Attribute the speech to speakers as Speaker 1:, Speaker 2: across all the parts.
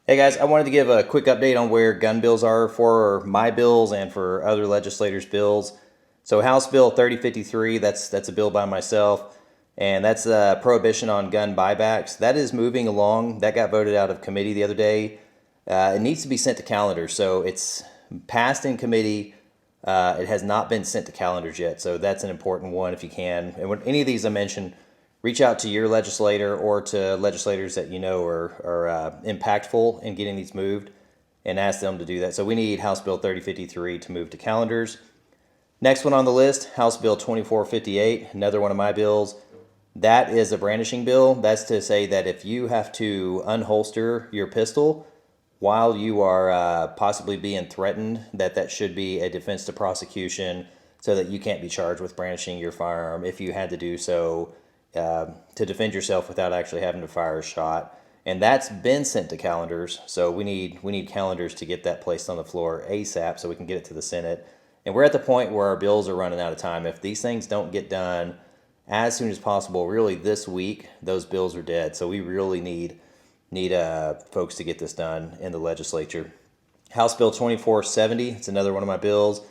Speaker 1: Hey guys, I wanted to give a quick update on where gun bills are for my bills and for other legislators' bills. So House Bill 3053, that's a bill by myself, and that's a prohibition on gun buybacks. That is moving along. That got voted out of committee the other day. It needs to be sent to calendar, so it's passed in committee. It has not been sent to calendars yet, so that's an important one if you can. And when any of these I mentioned, reach out to your legislator or to legislators that you know are impactful in getting these moved and ask them to do that. So we need House Bill 3053 to move to calendars. Next one on the list, House Bill 2458, another one of my bills. That is a brandishing bill. That's to say that if you have to unholster your pistol while you are possibly being threatened, that should be a defense to prosecution so that you can't be charged with brandishing your firearm if you had to do so to defend yourself without actually having to fire a shot. And that's been sent to calendars, so we need calendars to get that placed on the floor ASAP so we can get it to the Senate. And we're at the point where our bills are running out of time. If these things don't get done as soon as possible, really this week, those bills are dead. So we really need folks to get this done in the legislature. House Bill 2470, it's another one of my bills.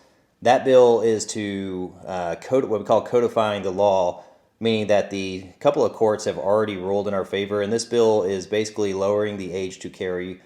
Speaker 1: That bill is to what we call codifying the law, meaning that the couple of courts have already ruled in our favor. And this bill is basically lowering the age to carry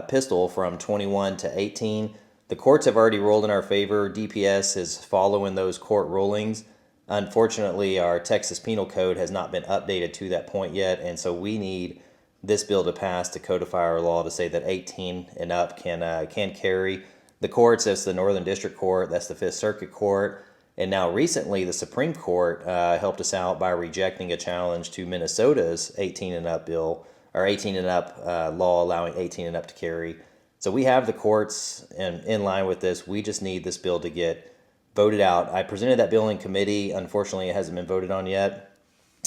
Speaker 1: pistol from 21 to 18. The courts have already ruled in our favor. DPS is following those court rulings. Unfortunately, our Texas Penal Code has not been updated to that point yet, and so we need this bill to pass to codify our law to say that 18 and up can carry. The courts, that's the Northern District Court, that's the Fifth Circuit Court, and now recently the Supreme Court helped us out by rejecting a challenge to Minnesota's 18 and up bill, or 18 and up law allowing 18 and up to carry. So we have the courts in line with this. We just need this bill to get voted out. I presented that bill in committee. Unfortunately, it hasn't been voted on yet.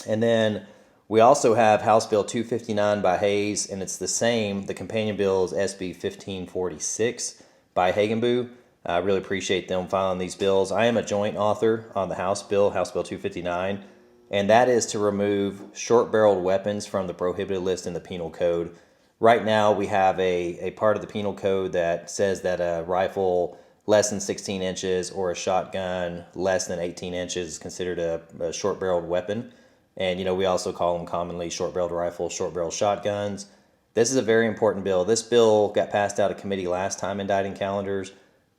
Speaker 1: And then we also have House Bill 259 by Hayes, and it's the same. The companion bill is SB 1546 by Hagenbu. I really appreciate them filing these bills. I am a joint author on the House Bill 259, and that is to remove short-barreled weapons from the prohibited list in the Penal Code. Right now, we have a part of the Penal Code that says that a rifle less than 16 inches or a shotgun less than 18 inches is considered a short-barreled weapon. And, we also call them commonly short-barreled rifles, short-barreled shotguns. This is a very important bill. This bill got passed out of committee last time, indicting calendars.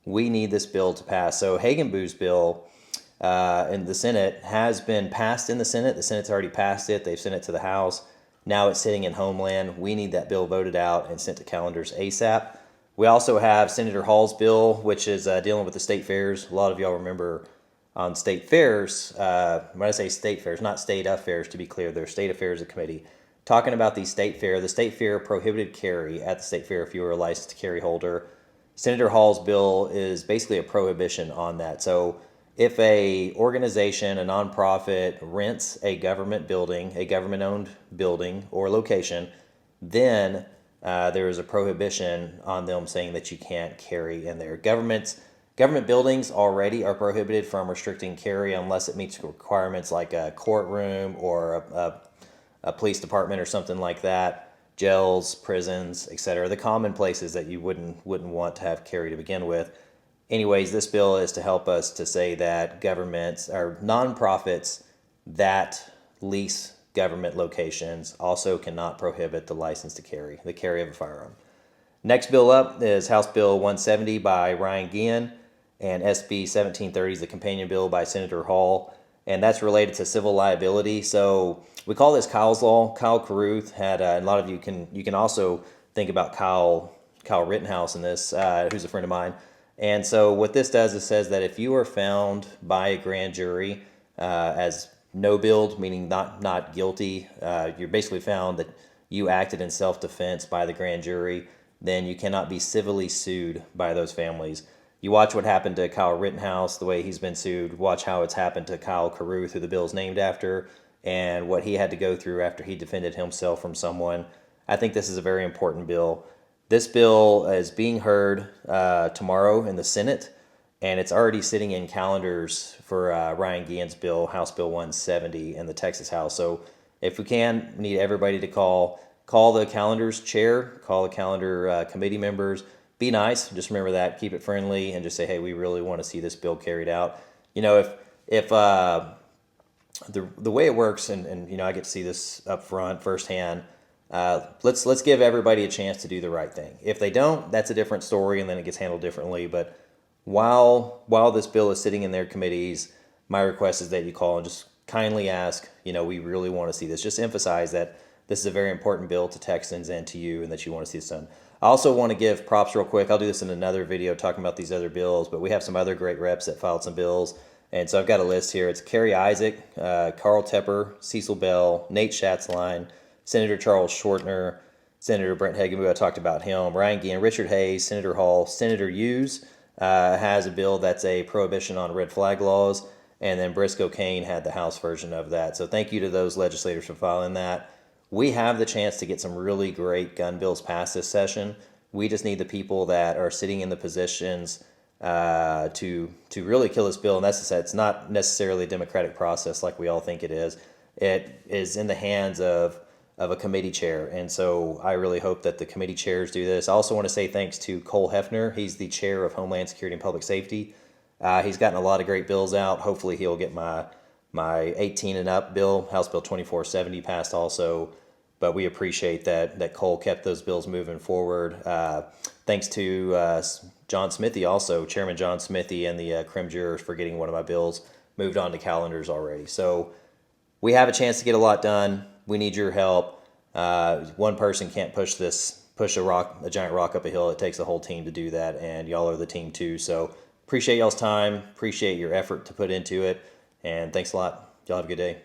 Speaker 1: We need this bill to pass. So Hagenbu's bill in the Senate has been passed in the Senate. The Senate's already passed it. They've sent it to the House. Now it's sitting in Homeland. We need that bill voted out and sent to calendars ASAP. We also have Senator Hall's bill, which is dealing with the state fairs. A lot of y'all remember on state fairs, when I say state fairs, not state affairs, to be clear, they're state affairs of committee. Talking about the state fair prohibited carry at the state fair if you were a licensed carry holder. Senator Hall's bill is basically a prohibition on that. So if a organization, a nonprofit, rents a government building, a government-owned building or location, then there is a prohibition on them saying that you can't carry in there. Government buildings already are prohibited from restricting carry unless it meets requirements like a courtroom or a police department or something like that. Jails, prisons, etc. The common places that you wouldn't want to have carry to begin with. Anyways, this bill is to help us to say that governments or nonprofits that lease government locations also cannot prohibit the license to carry, the carry of a firearm. Next bill up is House Bill 170 by Ryan Guillen, and SB 1730 is the companion bill by Senator Hall, and that's related to civil liability. So we call this Kyle's Law. Kyle Carruth had, and a lot of you can also think about Kyle Rittenhouse in this, who's a friend of mine. And so what this does is says that if you are found by a grand jury as no billed, meaning not guilty, you're basically found that you acted in self-defense by the grand jury, then you cannot be civilly sued by those families. You watch what happened to Kyle Rittenhouse, the way he's been sued. Watch how it's happened to Kyle Carruth, who the bill's named after, and what he had to go through after he defended himself from someone. I think this is a very important bill. This bill is being heard tomorrow in the Senate, and it's already sitting in calendars for Ryan Guillen's bill, House Bill 170 in the Texas House. So if we can, we need everybody to call. call the calendar's chair, call the calendar committee members. Be nice. Just remember that. Keep it friendly, and just say, hey, we really want to see this bill carried out. If the way it works, and I get to see this up front firsthand. Let's give everybody a chance to do the right thing. If they don't, that's a different story, and then it gets handled differently. But while this bill is sitting in their committees, my request is that you call and just kindly ask. We really want to see this. Just emphasize that this is a very important bill to Texans and to you, and that you want to see this done. I also want to give props real quick. I'll do this in another video talking about these other bills, but we have some other great reps that filed some bills. And so I've got a list here. It's Kerry Isaac, Carl Tepper, Cecil Bell, Nate Schatzline, Senator Charles Shortner, Senator Brent Hagenbu, I talked about him, Ryan Ginn, Richard Hayes, Senator Hall, Senator Hughes has a bill that's a prohibition on red flag laws, and then Briscoe Cain had the House version of that. So thank you to those legislators for filing that. We have the chance to get some really great gun bills passed this session. We just need the people that are sitting in the positions to really kill this bill. And that's said, it's not necessarily a democratic process like we all think it is. It is in the hands of a committee chair. And so I really hope that the committee chairs do this. I also want to say thanks to Cole Hefner. He's the chair of Homeland Security and Public Safety. He's gotten a lot of great bills out. Hopefully he'll get my 18 and up bill, House Bill 2470, passed also. But we appreciate that Cole kept those bills moving forward. Thanks to John Smithy also, Chairman John Smithy, and the Crim jurors for getting one of my bills moved on to calendars already. So we have a chance to get a lot done. We need your help. One person can't push a giant rock up a hill. It takes a whole team to do that, and y'all are the team too. So appreciate y'all's time. Appreciate your effort to put into it, and thanks a lot. Y'all have a good day.